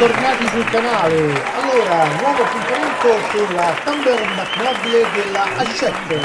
bentornati sul canale. Allora, nuovo appuntamento con la Tumbler macchinabile della Hachette,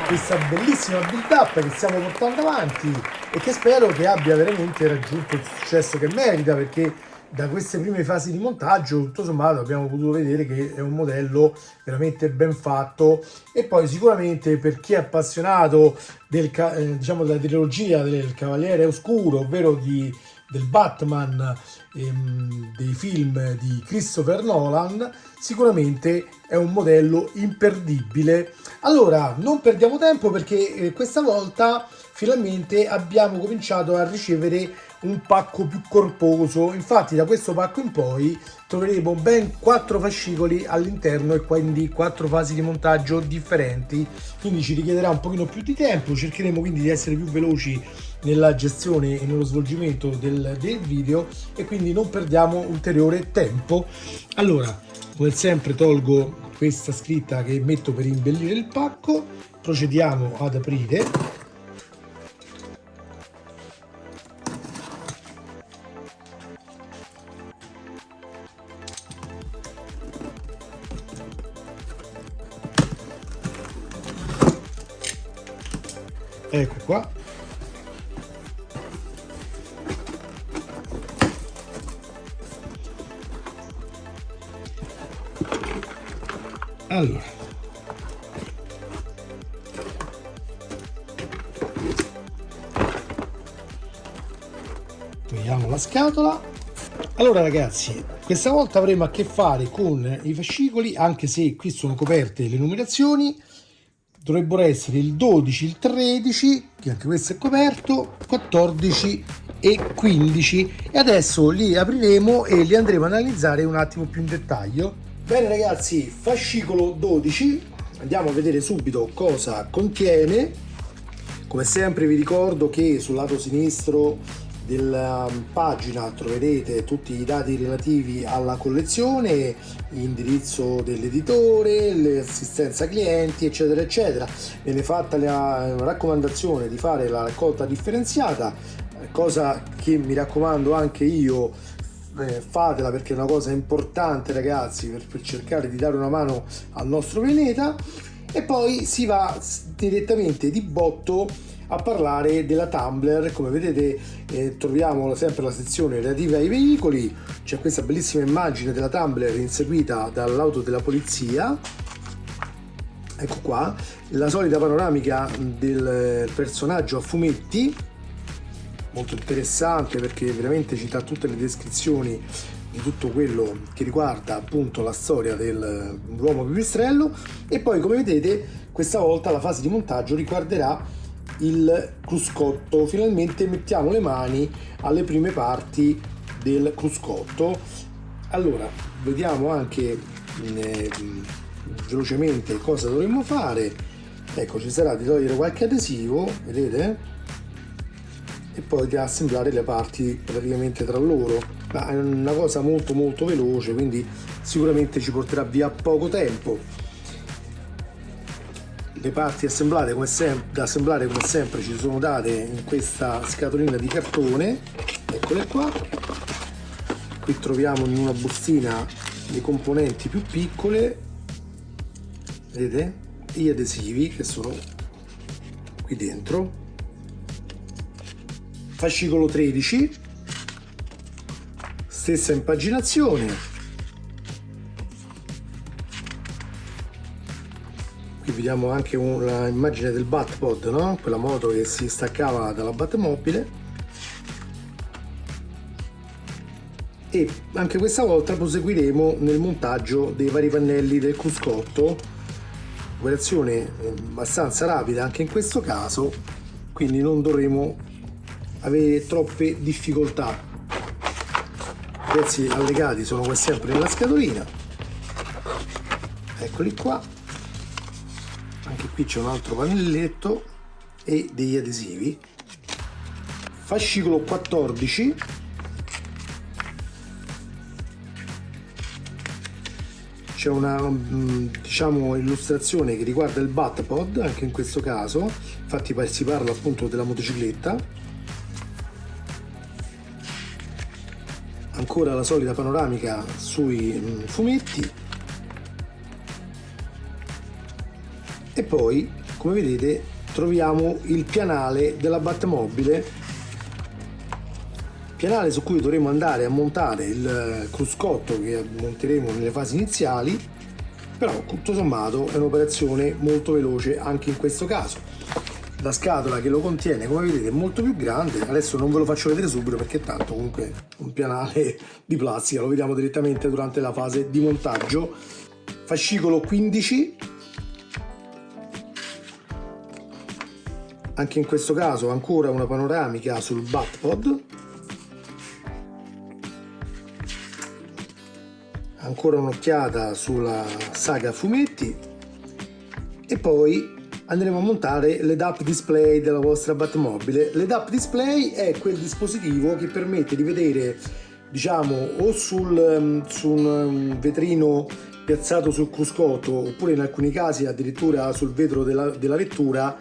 questa bellissima build up che stiamo portando avanti e che spero che abbia veramente raggiunto il successo che merita, perché da queste prime fasi di montaggio tutto sommato abbiamo potuto vedere che è un modello veramente ben fatto. E poi sicuramente per chi è appassionato diciamo della trilogia del Cavaliere Oscuro, ovvero del Batman, dei film di Christopher Nolan, sicuramente è un modello imperdibile. Allora non perdiamo tempo, perché questa volta finalmente abbiamo cominciato a ricevere un pacco più corposo. Infatti da questo pacco in poi troveremo ben 4 fascicoli all'interno e quindi 4 fasi di montaggio differenti, quindi ci richiederà un pochino più di tempo. Cercheremo quindi di essere più veloci nella gestione e nello svolgimento del video, e quindi non perdiamo ulteriore tempo. Allora, come sempre tolgo questa scritta che metto per imbellire il pacco, procediamo ad aprire. Ecco qua. Allora, togliamo la scatola. Allora ragazzi, questa volta avremo a che fare con i fascicoli, anche se qui sono coperte le numerazioni. Dovrebbero essere il 12, il 13, che anche questo è coperto, 14 e 15, e adesso li apriremo e li andremo ad analizzare un attimo più in dettaglio. Bene ragazzi, fascicolo 12, andiamo a vedere subito cosa contiene. Come sempre vi ricordo che sul lato sinistro della pagina troverete tutti i dati relativi alla collezione, l'indirizzo dell'editore, l'assistenza clienti, eccetera eccetera. Viene fatta la raccomandazione di fare la raccolta differenziata, cosa che mi raccomando anche io, fatela, perché è una cosa importante ragazzi per cercare di dare una mano al nostro pianeta. E poi si va direttamente di botto a parlare della Tumbler. Come vedete troviamo sempre la sezione relativa ai veicoli. C'è questa bellissima immagine della Tumbler inseguita dall'auto della polizia, ecco qua, la solita panoramica del personaggio a fumetti, molto interessante perché veramente ci dà tutte le descrizioni di tutto quello che riguarda appunto la storia dell'uomo pipistrello. E poi come vedete questa volta la fase di montaggio riguarderà il cruscotto. Finalmente mettiamo le mani alle prime parti del cruscotto. Allora vediamo anche velocemente cosa dovremmo fare. Ecco, ci sarà di togliere qualche adesivo, vedete, e poi di assemblare le parti praticamente tra loro. Ma è una cosa molto veloce, quindi sicuramente ci porterà via poco tempo. Le parti assemblate da assemblare come sempre ci sono date in questa scatolina di cartone, eccole qua. Qui troviamo in una bustina le componenti più piccole, vedete, gli adesivi che sono qui dentro. Fascicolo 13, stessa impaginazione. Qui vediamo anche un'immagine del Batpod, no? Quella moto che si staccava dalla Batmobile. E anche questa volta proseguiremo nel montaggio dei vari pannelli del cruscotto, operazione abbastanza rapida anche in questo caso, quindi non dovremo avere troppe difficoltà. I pezzi allegati sono come sempre nella scatolina, eccoli qua. Anche qui c'è un altro pannelletto e degli adesivi. Fascicolo 14, c'è una diciamo illustrazione che riguarda il Batpod anche in questo caso, infatti si parla appunto della motocicletta. ancora la solita panoramica sui fumetti, e poi come vedete troviamo il pianale della Batmobile, pianale su cui dovremo andare a montare il cruscotto che monteremo nelle fasi iniziali, però tutto sommato è un'operazione molto veloce anche in questo caso. La scatola che lo contiene, come vedete, è molto più grande. Adesso non ve lo faccio vedere subito perché tanto comunque un pianale di plastica, lo vediamo direttamente durante la fase di montaggio. Fascicolo 15, anche in questo caso ancora una panoramica sul Batpod, ancora un'occhiata sulla saga fumetti, e poi andremo a montare l'head-up display della vostra Batmobile. L'head-up display è quel dispositivo che permette di vedere, diciamo, o su un vetrino piazzato sul cruscotto, oppure in alcuni casi addirittura sul vetro della vettura,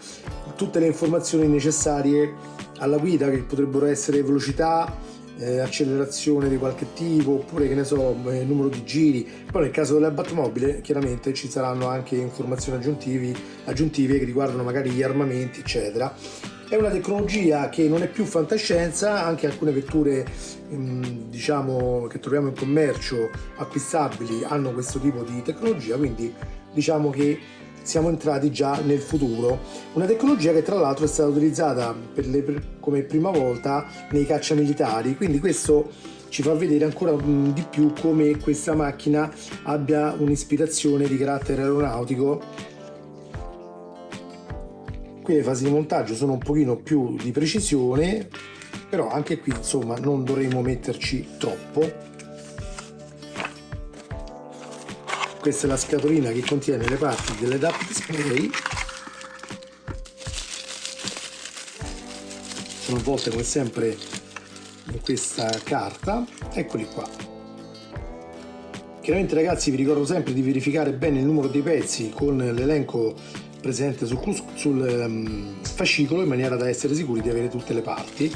tutte le informazioni necessarie alla guida, che potrebbero essere velocità, accelerazione di qualche tipo, oppure che ne so, numero di giri. Poi nel caso della Batmobile chiaramente ci saranno anche informazioni aggiuntive che riguardano magari gli armamenti, eccetera. È una tecnologia che non è più fantascienza, anche alcune vetture diciamo che troviamo in commercio acquistabili hanno questo tipo di tecnologia, quindi diciamo che siamo entrati già nel futuro. Una tecnologia che tra l'altro è stata utilizzata come prima volta nei cacciamilitari, quindi questo ci fa vedere ancora di più come questa macchina abbia un'ispirazione di carattere aeronautico. Qui le fasi di montaggio sono un pochino più di precisione, però anche qui insomma non dovremo metterci troppo. Questa è la scatolina che contiene le parti dell'head-up display, sono avvolte come sempre in questa carta. Eccoli qua. Chiaramente ragazzi vi ricordo sempre di verificare bene il numero dei pezzi con l'elenco presente sul fascicolo, in maniera da essere sicuri di avere tutte le parti.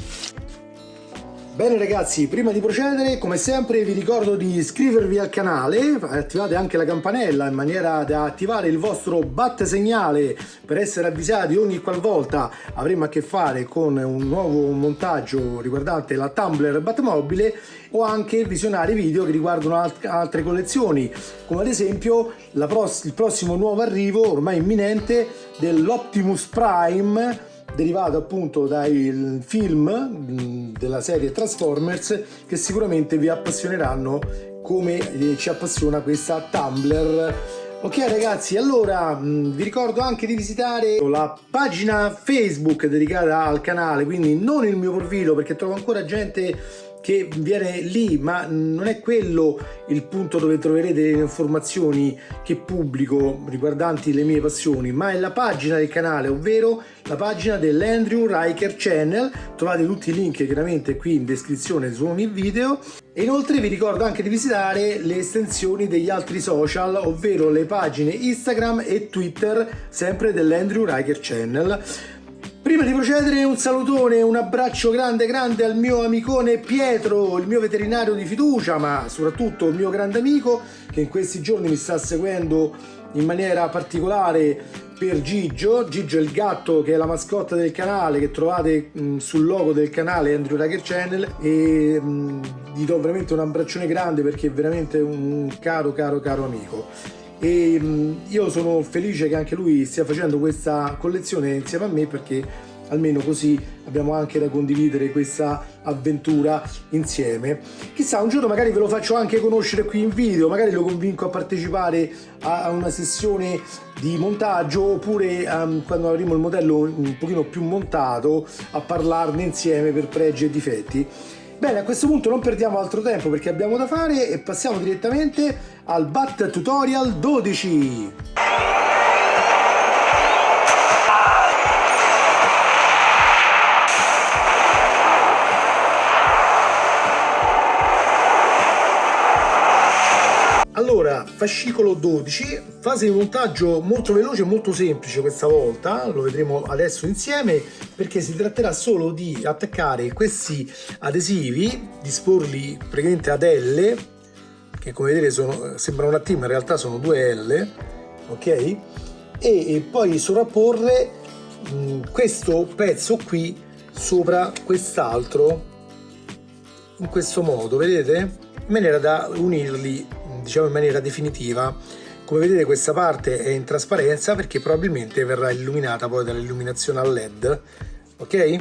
Bene ragazzi, prima di procedere, come sempre vi ricordo di iscrivervi al canale, attivate anche la campanella in maniera da attivare il vostro battesegnale per essere avvisati ogni qualvolta avremo a che fare con un nuovo montaggio riguardante la Tumbler Batmobile, o anche visionare video che riguardano altre collezioni, come ad esempio il prossimo nuovo arrivo ormai imminente dell'Optimus Prime, derivato appunto dai film della serie Transformers, che sicuramente vi appassioneranno come ci appassiona questa Tumbler. Ok ragazzi, allora vi ricordo anche di visitare la pagina Facebook dedicata al canale, quindi non il mio profilo, perché trovo ancora gente che viene lì, ma non è quello il punto dove troverete le informazioni che pubblico riguardanti le mie passioni, ma è la pagina del canale, ovvero la pagina dell'Andrew Riker Channel. Trovate tutti i link chiaramente qui in descrizione su ogni video, e inoltre vi ricordo anche di visitare le estensioni degli altri social, ovvero le pagine Instagram e Twitter sempre dell'Andrew Riker Channel. Prima di procedere un salutone, un abbraccio grande grande al mio amicone Pietro, il mio veterinario di fiducia, ma soprattutto il mio grande amico che in questi giorni mi sta seguendo in maniera particolare per Gigio. Gigio è il gatto che è la mascotta del canale, che trovate sul logo del canale Andrew Riker Channel, e gli do veramente un abbraccione grande perché è veramente un caro amico. E io sono felice che anche lui stia facendo questa collezione insieme a me, perché almeno così abbiamo anche da condividere questa avventura insieme. Chissà, un giorno magari ve lo faccio anche conoscere qui in video, magari lo convinco a partecipare a una sessione di montaggio, oppure quando avremo il modello un pochino più montato a parlarne insieme per pregi e difetti. Bene, a questo punto non perdiamo altro tempo perché abbiamo da fare e passiamo direttamente al Bat Tutorial 12. Allora, fascicolo 12, fase di montaggio molto veloce e molto semplice questa volta, lo vedremo adesso insieme, perché si tratterà solo di attaccare questi adesivi, disporli praticamente ad L, che come vedete sembrano una T ma in realtà sono due L, ok? E poi sovrapporre questo pezzo qui sopra quest'altro in questo modo, vedete? In maniera da unirli, diciamo, in maniera definitiva. Come vedete questa parte è in trasparenza perché probabilmente verrà illuminata poi dall'illuminazione a LED, ok?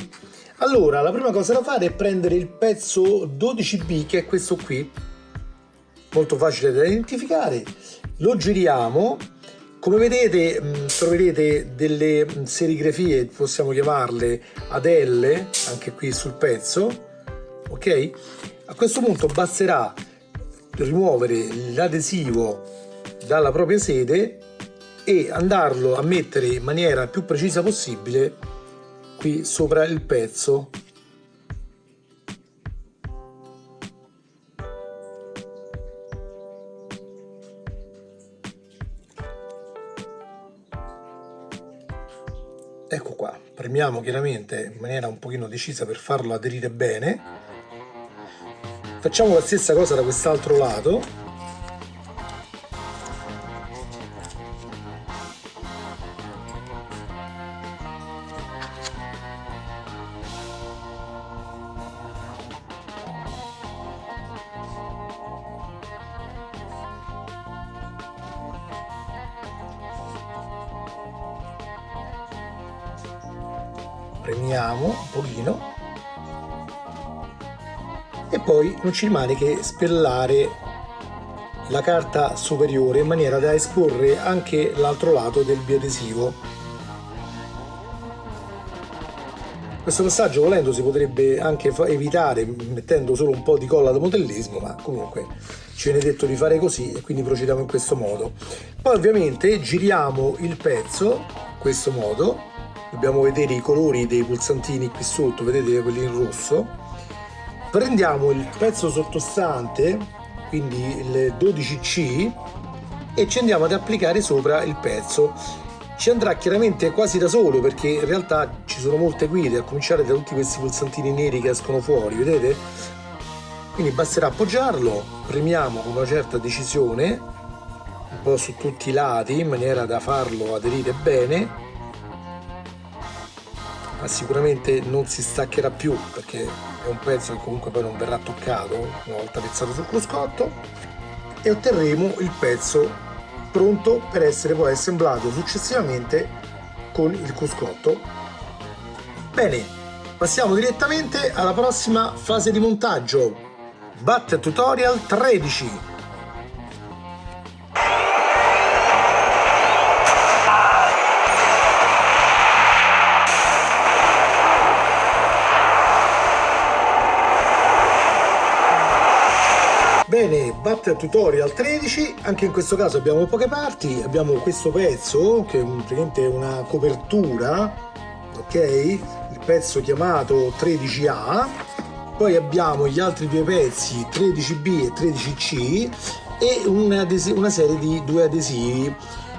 Allora, la prima cosa da fare è prendere il pezzo 12B, che è questo qui, molto facile da identificare, lo giriamo. Come vedete troverete delle serigrafie, possiamo chiamarle ad L, anche qui sul pezzo, ok? A questo punto basterà rimuovere l'adesivo dalla propria sede e andarlo a mettere in maniera più precisa possibile qui sopra il pezzo. Ecco qua, premiamo chiaramente in maniera un pochino decisa per farlo aderire bene. Facciamo la stessa cosa da quest'altro lato. Premiamo un pochino. E poi non ci rimane che spellare la carta superiore in maniera da esporre anche l'altro lato del biadesivo. Questo passaggio, volendo, si potrebbe anche evitare mettendo solo un po' di colla da modellismo, ma comunque ci viene detto di fare così e quindi procediamo in questo modo. Poi ovviamente giriamo il pezzo in questo modo, dobbiamo vedere i colori dei pulsantini qui sotto, vedete quelli in rosso. Prendiamo il pezzo sottostante, quindi il 12C, e ci andiamo ad applicare sopra il pezzo. Ci andrà chiaramente quasi da solo perché in realtà ci sono molte guide, a cominciare da tutti questi pulsantini neri che escono fuori, vedete? Quindi basterà appoggiarlo, premiamo con una certa decisione un po' su tutti i lati in maniera da farlo aderire bene, ma sicuramente non si staccherà più perché è un pezzo che comunque poi non verrà toccato una volta pezzato sul cruscotto, e otterremo il pezzo pronto per essere poi assemblato successivamente con il cruscotto. Bene, passiamo direttamente alla prossima fase di montaggio, BUT Tutorial 13. Bene, BUT Tutorial 13, anche in questo caso abbiamo poche parti, abbiamo questo pezzo che è praticamente una copertura, ok? Il pezzo chiamato 13A, poi abbiamo gli altri due pezzi 13B e 13C e una serie di due adesivi.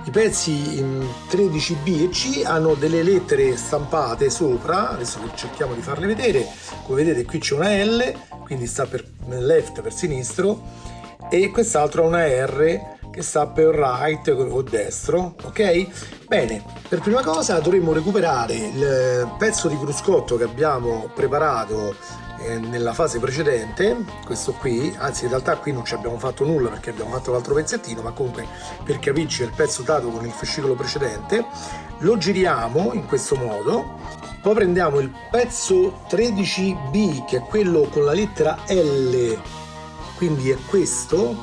I pezzi 13B e C hanno delle lettere stampate sopra, adesso cerchiamo di farle vedere. Come vedete qui c'è una L, quindi sta per left, per sinistro, e quest'altro ha una R che sta per right o destro, ok? Bene, per prima cosa dovremmo recuperare il pezzo di cruscotto che abbiamo preparato nella fase precedente, questo qui, anzi in realtà qui non ci abbiamo fatto nulla perché abbiamo fatto l'altro pezzettino, ma comunque per capirci è il pezzo dato con il fascicolo precedente. Lo giriamo in questo modo, poi prendiamo il pezzo 13B che è quello con la lettera L, quindi è questo,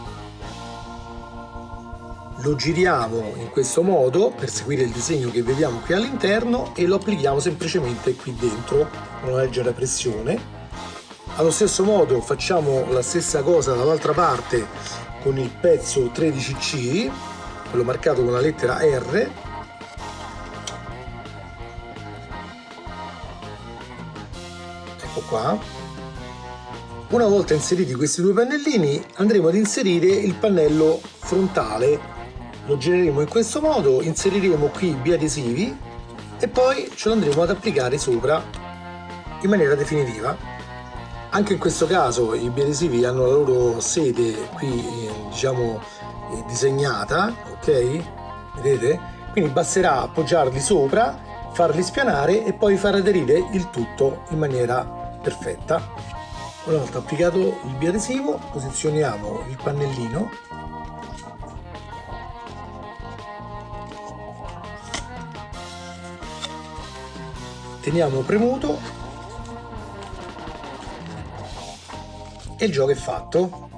lo giriamo in questo modo per seguire il disegno che vediamo qui all'interno e lo applichiamo semplicemente qui dentro con una leggera pressione. Allo stesso modo facciamo la stessa cosa dall'altra parte con il pezzo 13C, quello marcato con la lettera R. Ecco qua. Una volta inseriti questi due pannellini andremo ad inserire il pannello frontale, lo gireremo in questo modo, inseriremo qui i biadesivi e poi ce lo andremo ad applicare sopra in maniera definitiva. Anche in questo caso i biadesivi hanno la loro sede qui diciamo disegnata, ok? Vedete? Quindi basterà appoggiarli sopra, farli spianare e poi far aderire il tutto in maniera perfetta. Una volta applicato il biadesivo posizioniamo il pannellino teniamo premuto e il gioco è fatto.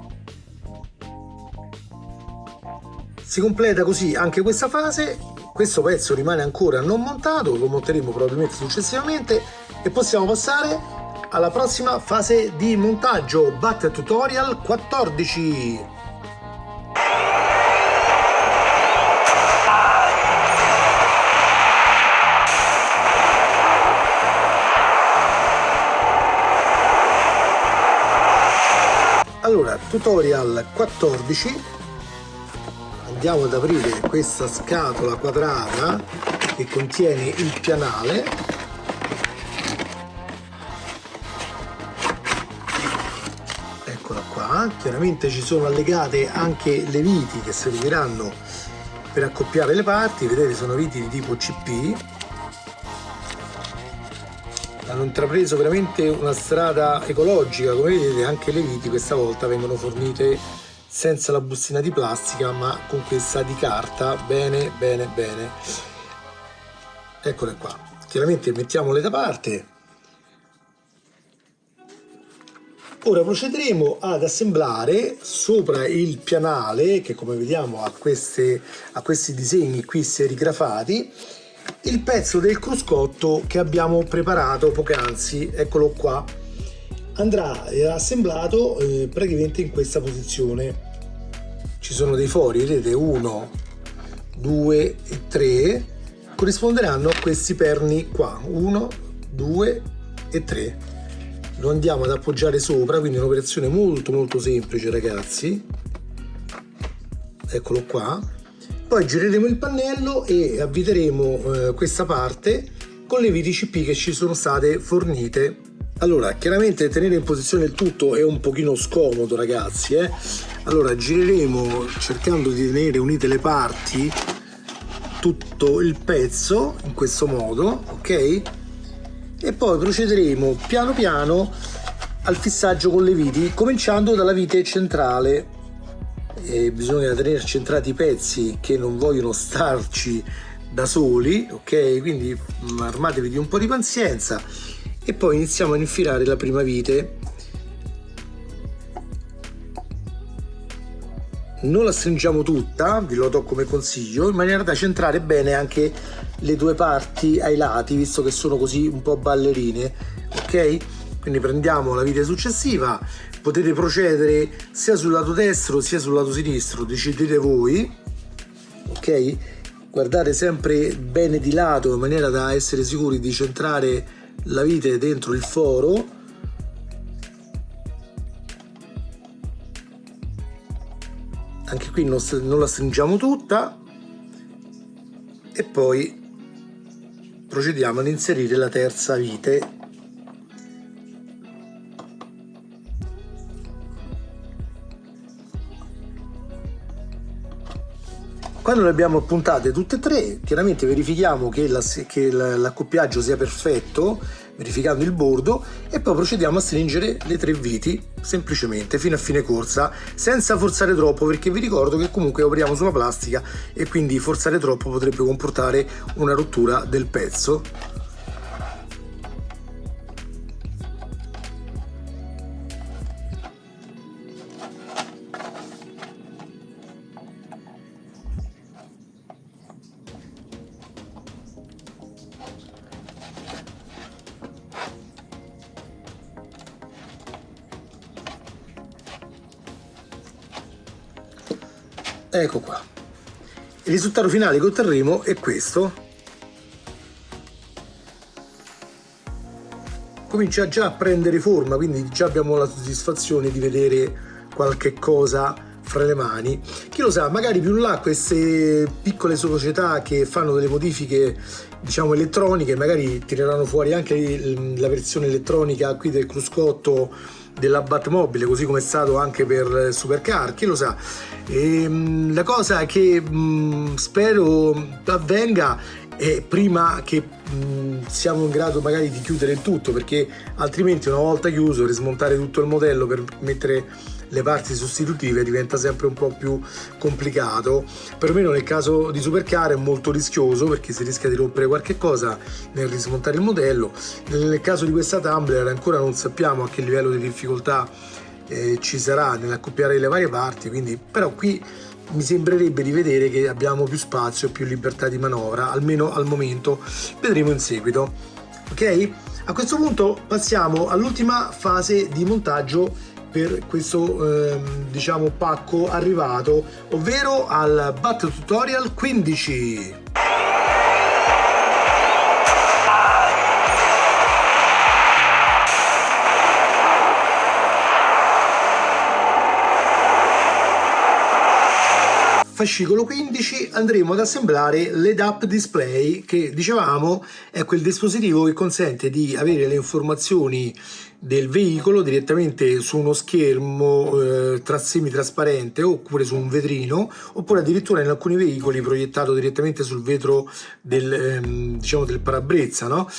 Si completa così anche questa fase. Questo pezzo rimane ancora non montato, lo monteremo probabilmente successivamente e possiamo passare alla prossima fase di montaggio, Bat Tutorial 14. Allora, tutorial 14, andiamo ad aprire questa scatola quadrata che contiene il pianale. Eccola qua, chiaramente ci sono allegate anche le viti che serviranno per accoppiare le parti, vedete sono viti di tipo CP. Hanno intrapreso veramente una strada ecologica, come vedete anche le viti questa volta vengono fornite senza la bustina di plastica ma con questa di carta. Bene bene bene, eccole qua. Chiaramente mettiamole da parte. Ora procederemo ad assemblare sopra il pianale che come vediamo ha questi disegni qui serigrafati il pezzo del cruscotto che abbiamo preparato poc'anzi. Eccolo qua, andrà assemblato praticamente in questa posizione. Ci sono dei fori, vedete, 1 2 e 3 corrisponderanno a questi perni qua, 1 2 e 3. Lo andiamo ad appoggiare sopra, quindi è un'operazione molto semplice ragazzi. Eccolo qua. Poi gireremo il pannello e avviteremo questa parte con le viti CP che ci sono state fornite. Allora, chiaramente tenere in posizione il tutto è un pochino scomodo ragazzi, Allora gireremo cercando di tenere unite le parti tutto il pezzo in questo modo, ok? E poi procederemo piano piano al fissaggio con le viti, cominciando dalla vite centrale. Bisogna tenere centrati i pezzi che non vogliono starci da soli, ok? Quindi armatevi di un po' di pazienza e poi iniziamo ad infilare la prima vite. Non la stringiamo tutta, vi lo do come consiglio, in maniera da centrare bene anche le due parti ai lati, visto che sono così un po' ballerine, ok? Quindi prendiamo la vite successiva, potete procedere sia sul lato destro sia sul lato sinistro, decidete voi, ok? Guardate sempre bene di lato in maniera da essere sicuri di centrare la vite dentro il foro. Anche qui non la stringiamo tutta e poi procediamo ad inserire la terza vite. Quando le abbiamo appuntate tutte e tre, chiaramente verifichiamo che l'accoppiaggio sia perfetto, verificando il bordo, e poi procediamo a stringere le tre viti semplicemente fino a fine corsa, senza forzare troppo, perché vi ricordo che comunque operiamo sulla plastica e quindi forzare troppo potrebbe comportare una rottura del pezzo. Ecco qua, il risultato finale che otterremo è questo. Come comincia già a prendere forma, quindi già abbiamo la soddisfazione di vedere qualche cosa fra le mani. Chi lo sa, magari più in là queste piccole società che fanno delle modifiche, diciamo, elettroniche, magari tireranno fuori anche la versione elettronica qui del cruscotto della Batmobile, così come è stato anche per Supercar, chi lo sa. La cosa che spero avvenga è prima che siamo in grado magari di chiudere il tutto, perché altrimenti una volta chiuso rismontare tutto il modello per mettere le parti sostitutive diventa sempre un po' più complicato. Perlomeno nel caso di Supercar è molto rischioso, perché si rischia di rompere qualche cosa nel rismontare il modello. Nel caso di questa Tumbler ancora non sappiamo a che livello di difficoltà ci sarà nell'accoppiare le varie parti, quindi però qui mi sembrerebbe di vedere che abbiamo più spazio e più libertà di manovra, almeno al momento. Vedremo in seguito. Ok? A questo punto passiamo all'ultima fase di montaggio per questo diciamo pacco arrivato, ovvero al Bat Tutorial 15. Fascicolo 15 andremo ad assemblare l'head-up display, che dicevamo è quel dispositivo che consente di avere le informazioni del veicolo direttamente su uno schermo semitrasparente, oppure su un vetrino, oppure addirittura in alcuni veicoli proiettato direttamente sul vetro del, diciamo, del parabrezza, no?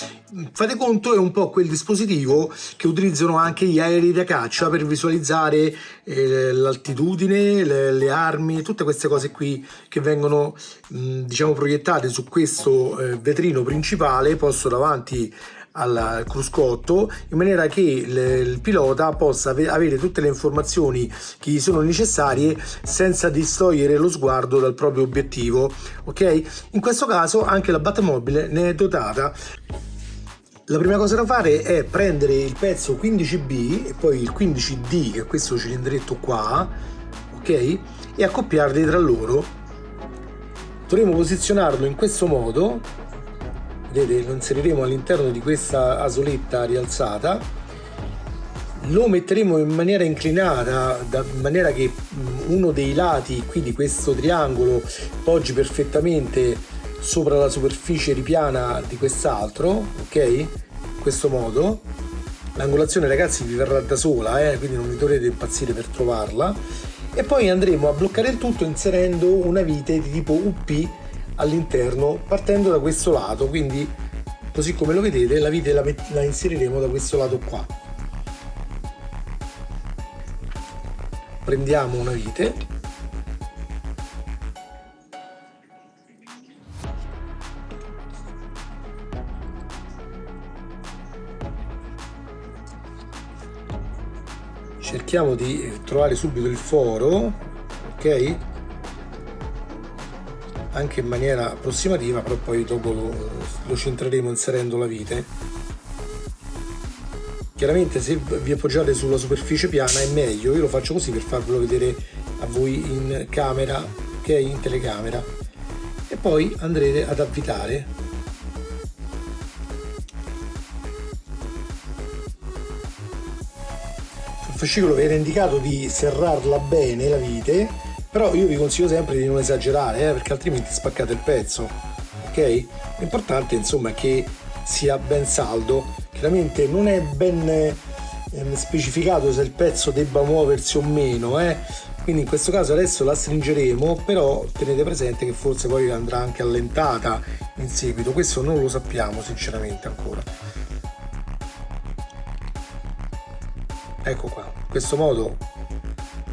Fate conto, è un po' quel dispositivo che utilizzano anche gli aerei da caccia per visualizzare l'altitudine, le armi, tutte queste cose qui che vengono diciamo proiettate su questo vetrino principale posto davanti al cruscotto, in maniera che il pilota possa avere tutte le informazioni che gli sono necessarie senza distogliere lo sguardo dal proprio obiettivo. Ok? In questo caso anche la Batmobile ne è dotata. La prima cosa da fare è prendere il pezzo 15B e poi il 15D, che è questo cilindretto qua, ok? E accoppiarli tra loro. Dovremo posizionarlo in questo modo, vedete, lo inseriremo all'interno di questa asoletta rialzata, lo metteremo in maniera inclinata, in maniera che uno dei lati qui di questo triangolo poggi perfettamente sopra la superficie ripiana di quest'altro, ok? In questo modo. L'angolazione, ragazzi, vi verrà da sola, quindi non vi dovrete impazzire per trovarla. E poi andremo a bloccare il tutto inserendo una vite di tipo UP all'interno, partendo da questo lato, quindi così come lo vedete la vite la inseriremo da questo lato qua. Prendiamo una vite, cerchiamo di trovare subito il foro, ok? Anche in maniera approssimativa, però poi dopo lo centreremo inserendo la vite. Chiaramente se vi appoggiate sulla superficie piana è meglio, io lo faccio così per farvelo vedere a voi in camera, ok? In telecamera. E poi andrete ad avvitare. Sul fascicolo vi era indicato di serrarla bene la vite, però io vi consiglio sempre di non esagerare, perché altrimenti spaccate il pezzo, ok? L'importante insomma è che sia ben saldo. Chiaramente non è ben specificato se il pezzo debba muoversi o meno, quindi in questo caso adesso la stringeremo, però tenete presente che forse poi andrà anche allentata in seguito, questo non lo sappiamo sinceramente ancora. Ecco qua, in questo modo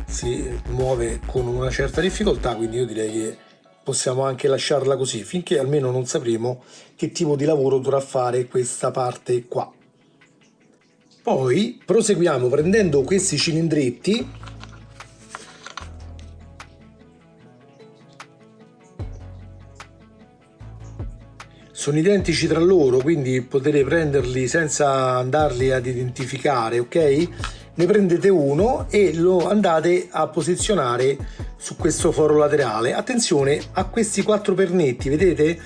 si muove con una certa difficoltà, quindi io direi che possiamo anche lasciarla così finché almeno non sapremo che tipo di lavoro dovrà fare questa parte qua. Poi proseguiamo prendendo questi cilindretti, sono identici tra loro, quindi potete prenderli senza andarli ad identificare, ok? Ne prendete uno e lo andate a posizionare su questo foro laterale. Attenzione a questi 4 pernetti, vedete?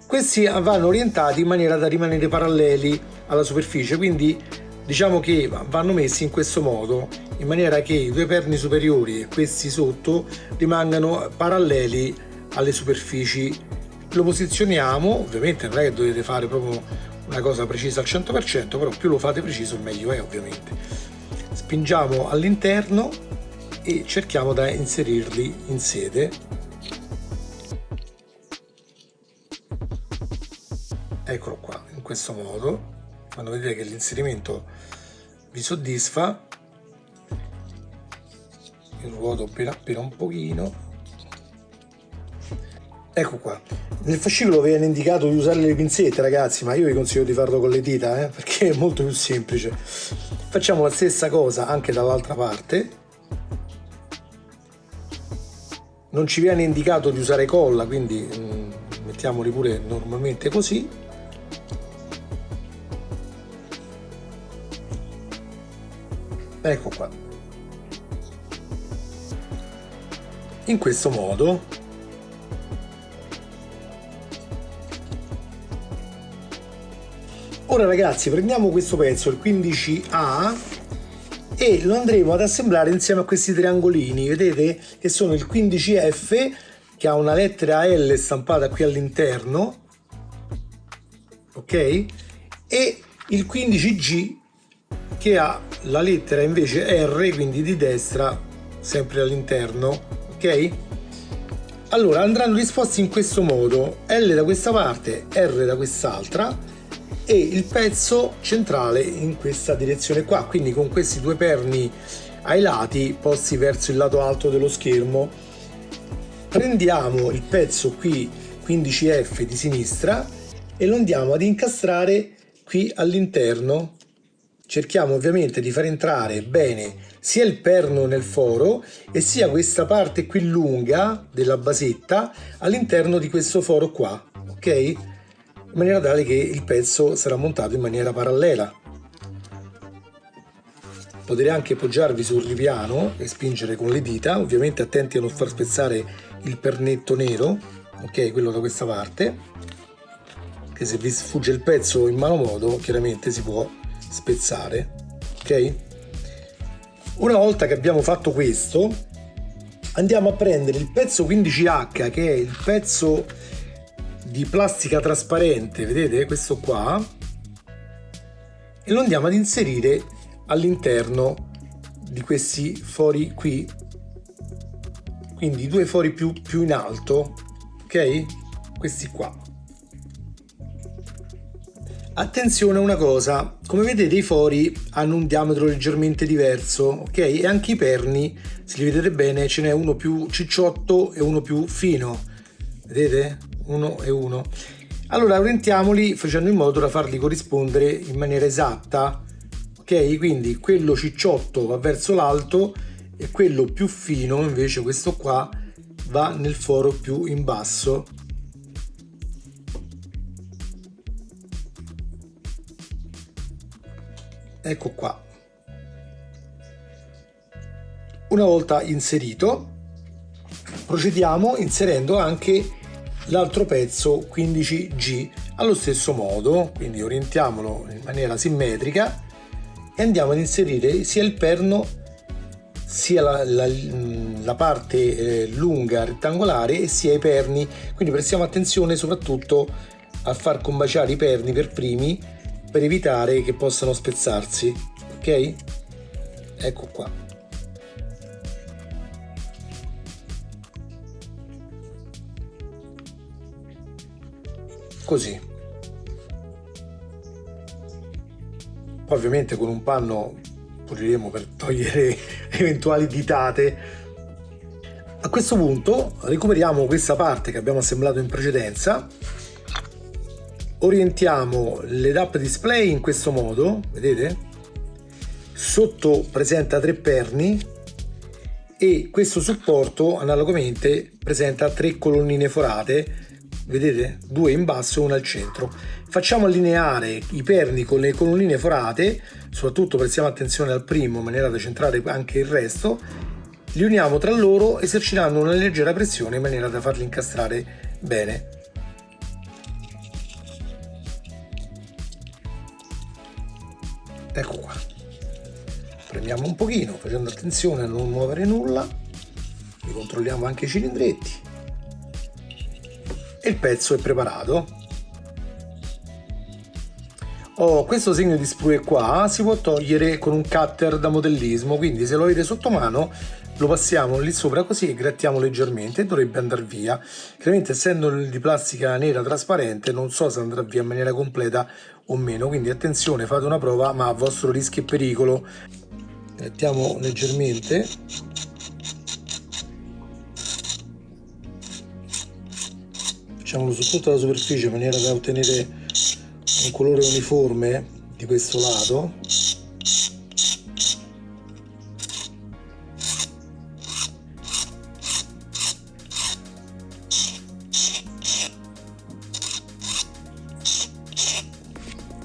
Questi vanno orientati in maniera da rimanere paralleli alla superficie, quindi diciamo che vanno messi in questo modo, in maniera che i due perni superiori e questi sotto rimangano paralleli alle superfici. Lo posizioniamo, ovviamente non è che dovete fare proprio una cosa precisa al 100%, però più lo fate preciso meglio è, ovviamente. Spingiamo all'interno e cerchiamo da inserirli in sede. Eccolo qua, in questo modo. Quando vedete che l'inserimento vi soddisfa, il ruoto appena un pochino. Ecco qua. Nel fascicolo viene indicato di usare le pinzette, ragazzi, ma io vi consiglio di farlo con le dita, perché è molto più semplice. Facciamo la stessa cosa anche dall'altra parte. Non ci viene indicato di usare colla, quindi mettiamoli pure normalmente così. Ecco qua. In questo modo. Ora ragazzi, prendiamo questo pezzo, il 15A, e lo andremo ad assemblare insieme a questi triangolini, vedete? Che sono il 15F, che ha una lettera L stampata qui all'interno, ok? E il 15G, che ha la lettera invece R, quindi di destra, sempre all'interno, ok? Allora andranno disposti in questo modo: L da questa parte, R da quest'altra, e il pezzo centrale in questa direzione qua, quindi con questi due perni ai lati posti verso il lato alto dello schermo. Prendiamo il pezzo qui 15F di sinistra e lo andiamo ad incastrare qui all'interno. Cerchiamo ovviamente di far entrare bene sia il perno nel foro e sia questa parte qui lunga della basetta all'interno di questo foro qua, ok? In maniera tale che il pezzo sarà montato in maniera parallela. Potete anche poggiarvi sul ripiano e spingere con le dita, ovviamente attenti a non far spezzare il pernetto nero, ok, quello da questa parte, che se vi sfugge il pezzo in malo modo chiaramente si può spezzare, ok? Una volta che abbiamo fatto questo, andiamo a prendere il pezzo 15H, che è il pezzo di plastica trasparente, vedete questo qua, e lo andiamo ad inserire all'interno di questi fori qui, quindi due fori più in alto, ok? Questi qua. Attenzione a una cosa, come vedete i fori hanno un diametro leggermente diverso, ok? E anche i perni, se li vedete bene, ce n'è uno più cicciotto e uno più fino, vedete? Uno e uno. Allora orientiamoli facendo in modo da farli corrispondere in maniera esatta, ok? Quindi quello cicciotto va verso l'alto e quello più fino invece, questo qua, va nel foro più in basso. Ecco qua. Una volta inserito, procediamo inserendo anche l'altro pezzo 15G allo stesso modo, quindi orientiamolo in maniera simmetrica e andiamo ad inserire sia il perno sia la parte lunga rettangolare e sia i perni, quindi prestiamo attenzione soprattutto a far combaciare i perni per primi per evitare che possano spezzarsi, ok? Ecco qua. Così. Poi ovviamente con un panno puliremo per togliere eventuali ditate. A questo punto recuperiamo questa parte che abbiamo assemblato in precedenza, orientiamo l'head-up display in questo modo, vedete? Sotto presenta 3 perni e questo supporto analogamente presenta 3 colonnine forate, vedete? 2 in basso e 1 al centro. Facciamo allineare i perni con le colonnine forate, soprattutto prestiamo attenzione al primo in maniera da centrare anche il resto. Li uniamo tra loro esercitando una leggera pressione in maniera da farli incastrare bene. Ecco qua, premiamo un pochino facendo attenzione a non muovere nulla, ricontrolliamo anche i cilindretti e il pezzo è preparato. Questo segno di sprue qua si può togliere con un cutter da modellismo, quindi se lo avete sotto mano lo passiamo lì sopra così e grattiamo leggermente e dovrebbe andare via. Chiaramente essendo di plastica nera trasparente non so se andrà via in maniera completa o meno, quindi attenzione, fate una prova ma a vostro rischio e pericolo. Grattiamo leggermente. Facciamolo su tutta la superficie in maniera da ottenere un colore uniforme di questo lato.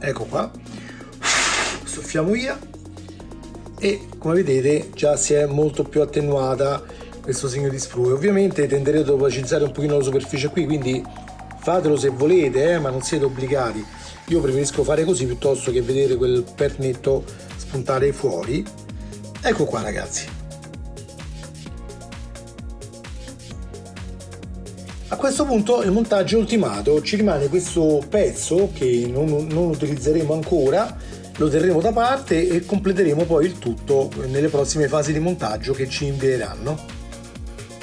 Ecco qua, soffiamo via e come vedete già si è molto più attenuata questo segno di sprue. Ovviamente tenderete ad opacizzare un pochino la superficie qui, quindi fatelo se volete, ma non siete obbligati. Io preferisco fare così piuttosto che vedere quel pernetto spuntare fuori. Ecco qua ragazzi. A questo punto il montaggio è ultimato, ci rimane questo pezzo che non utilizzeremo ancora, lo terremo da parte e completeremo poi il tutto nelle prossime fasi di montaggio che ci invieranno.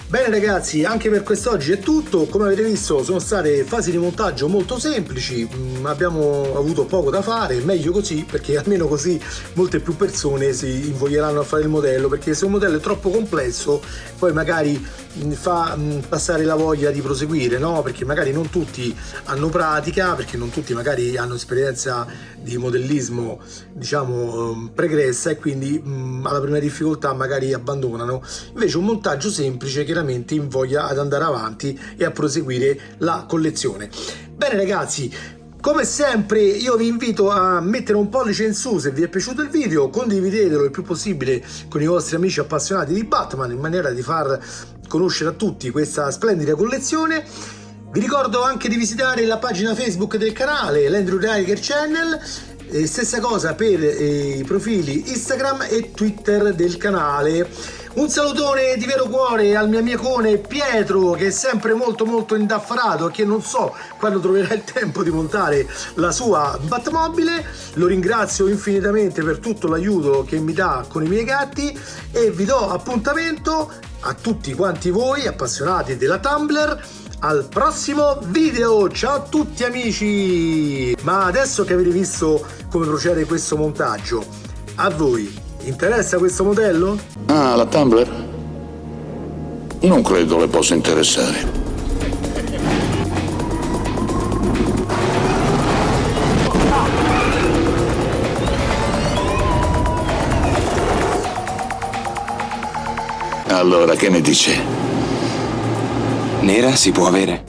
Bene ragazzi, anche per quest'oggi è tutto. Come avete visto sono state fasi di montaggio molto semplici, abbiamo avuto poco da fare, meglio così perché almeno così molte più persone si invoglieranno a fare il modello, perché se un modello è troppo complesso poi magari fa passare la voglia di proseguire, no? Perché magari non tutti hanno pratica, perché non tutti magari hanno esperienza di modellismo diciamo pregressa e quindi alla prima difficoltà magari abbandonano. Invece un montaggio semplice chiaramente invoglia ad andare avanti e a proseguire la collezione. Bene ragazzi, come sempre io vi invito a mettere un pollice in su se vi è piaciuto il video, condividetelo il più possibile con i vostri amici appassionati di Batman in maniera di far conoscere a tutti questa splendida collezione. Vi ricordo anche di visitare la pagina Facebook del canale, l'Andrew Ryker Channel, stessa cosa per i profili Instagram e Twitter del canale. Un salutone di vero cuore al mio amicone Pietro, che è sempre molto indaffarato e che non so quando troverà il tempo di montare la sua Batmobile. Lo ringrazio infinitamente per tutto l'aiuto che mi dà con i miei gatti e vi do appuntamento a tutti quanti voi appassionati della Tumbler al prossimo video. Ciao a tutti amici! Ma adesso che avete visto come procede questo montaggio, a voi interessa questo modello? Ah, la Tumbler? Non credo le possa interessare. Allora, che ne dice? Nera si può avere?